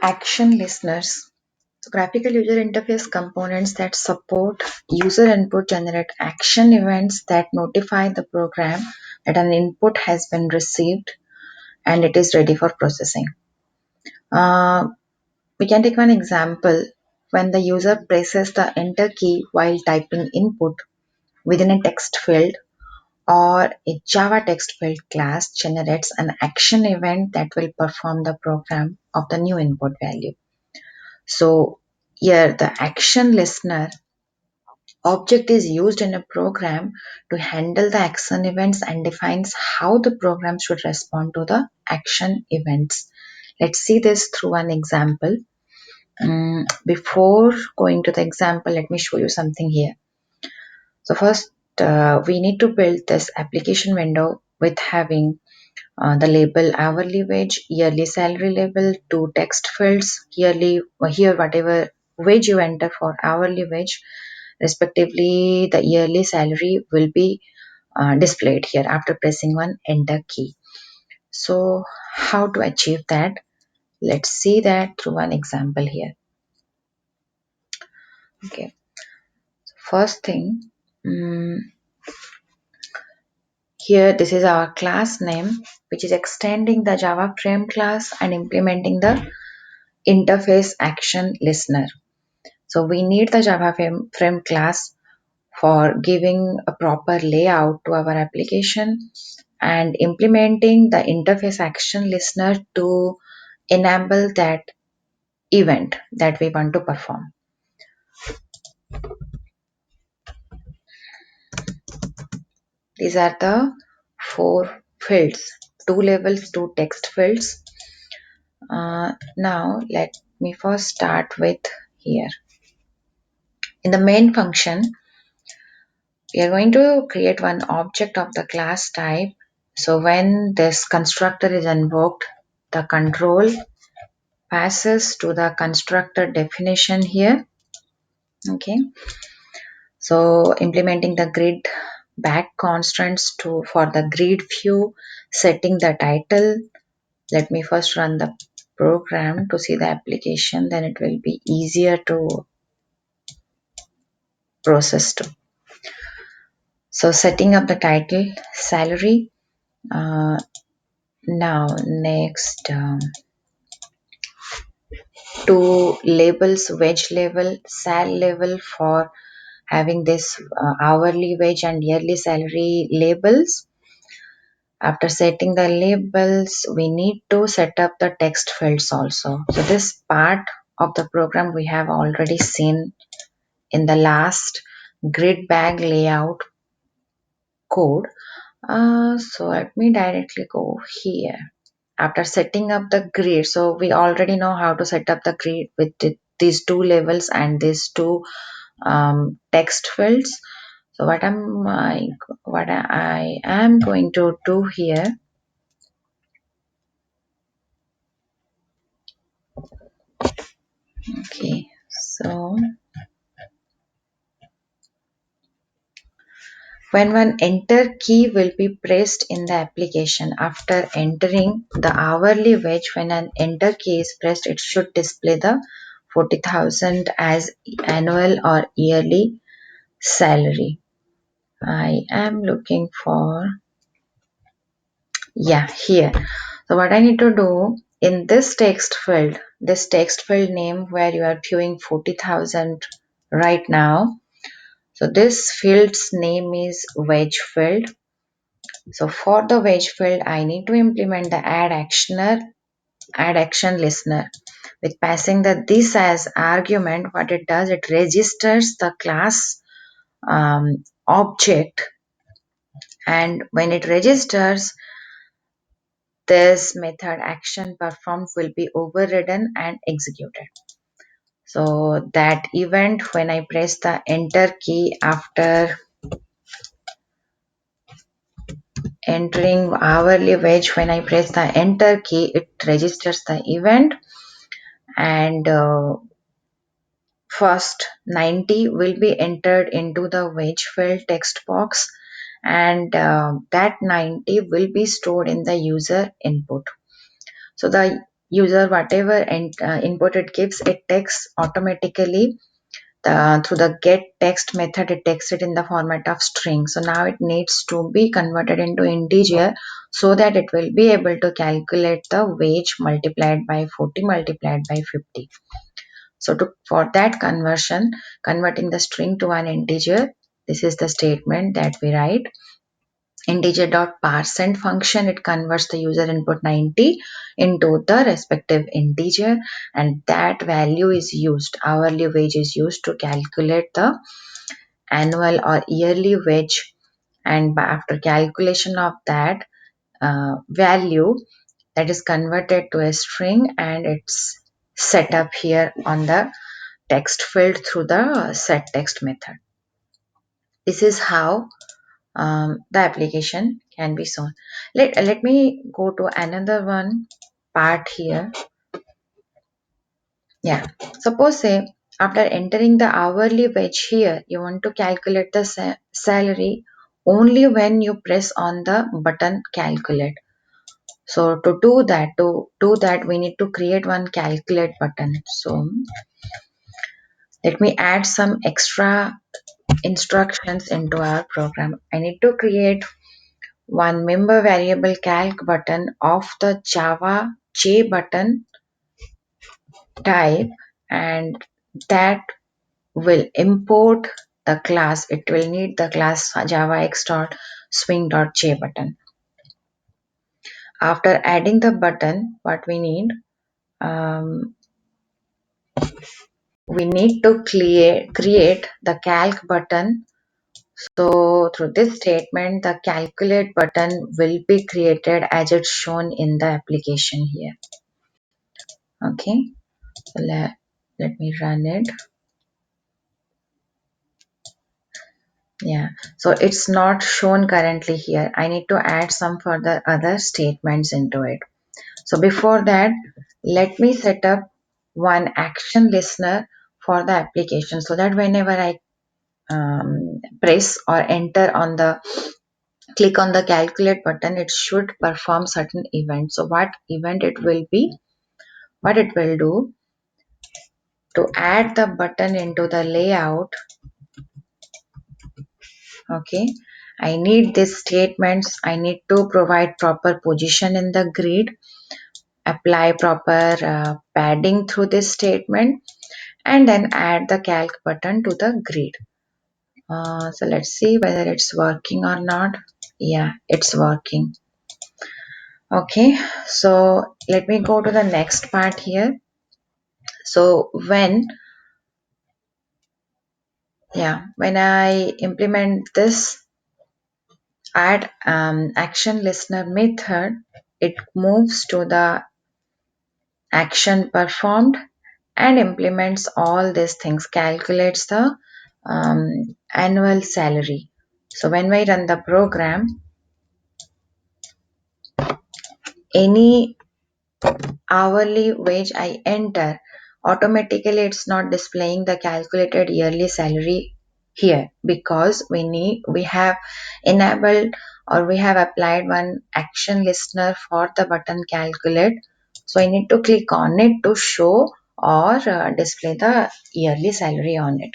Action listeners. So graphical user interface components that support user input generate action events that notify the program that an input has been received and it is ready for processing. Uh, we can take one example. When the user presses the enter key while typing input within a text field or a Java text field class generates an action event that will perform the program of the new input value. So here the action listener object is used in a program to handle the action events and defines how the program should respond to the action events. Let's see this through an example. Before going to the example, let me show you something here. So first, we need to build this application window with having the label hourly wage, yearly salary label, two text fields, yearly here whatever wage you enter for hourly wage, respectively the yearly salary will be displayed here after pressing one enter key. So how to achieve that? Let's see that through one example here. Okay, first thing, here this is our class name which is extending the Java frame class and implementing the interface action listener. So we need the Java frame class for giving a proper layout to our application and implementing the interface action listener to enable that event that we want to perform. These are the four fields, two labels, two text fields. Now let me first start with here. In the main function, we are going to create one object of the class type. So when this constructor is invoked, the control passes to the constructor definition here. Okay. So implementing the grid back constants to for the grid view, setting the title. Let me first run the program to see the application, then it will be easier to process to. So setting up the title, salary. Now next, two labels, wage level, sal level for having this hourly wage and yearly salary labels. After setting the labels, we need to set up the text fields also. So this part of the program we have already seen in the last grid bag layout code. So let me directly go here. After setting up the grid, so we already know how to set up the grid with these two levels and these two text fields. So what I am going to do here. Okay, so when one enter key will be pressed in the application after entering the hourly wage, when an enter key is pressed, it should display the 40,000 as annual or yearly salary. I am looking for, yeah, here. So what I need to do in this text field name where you are viewing 40,000 right now. So this field's name is wage field. So for the wage field, I need to implement the add action listener with passing the this as argument. What it does, it registers the class object, and when it registers, this method action performed will be overridden and executed. So that event when I press the enter key after entering hourly wage, when I press the enter key, it registers the event and first 90 will be entered into the wage field text box and that 90 will be stored in the user input. So the user whatever input it gives, it takes automatically through the get text method, it takes it in the format of string. So now it needs to be converted into integer so that it will be able to calculate the wage multiplied by 40 multiplied by 50. So for that conversion, converting the string to an integer, this is the statement that we write. Integer.parseInt function, it converts the user input 90 into the respective integer, and that value is used, hourly wage is used to calculate the annual or yearly wage. And after calculation of that value, that is converted to a string, and it's set up here on the text field through the set text method. This is how the application can be shown. Let me go to another one part here. Yeah, suppose say after entering the hourly wage here, you want to calculate the salary only when you press on the button calculate. So to do that we need to create one calculate button. So let me add some extra instructions into our program. I need to create one member variable calc button of the Java J button type, and that will import the class. It will need the class Java X dot swing dot J button. After adding the button, what we need, we need to create the calc button. So through this statement, the calculate button will be created as it's shown in the application here. Okay, so let me run it. Yeah, so it's not shown currently here. I need to add some further other statements into it. So before that, let me set up one action listener for the application so that whenever I press or enter on the click on the calculate button, it should perform certain event. So what event it will be, what it will do, to add the button into the layout. Okay, I need these statements. I need to provide proper position in the grid, apply proper padding through this statement, and then add the calc button to the grid. So let's see whether it's working or not. Yeah, it's working. Okay, so let me go to the next part here. So when I implement this add action listener method, it moves to the action performed and implements all these things, calculates the annual salary. So when we run the program, any hourly wage I enter, automatically it's not displaying the calculated yearly salary here, because we have enabled or we have applied one action listener for the button calculate. So I need to click on it to show or display the yearly salary on it.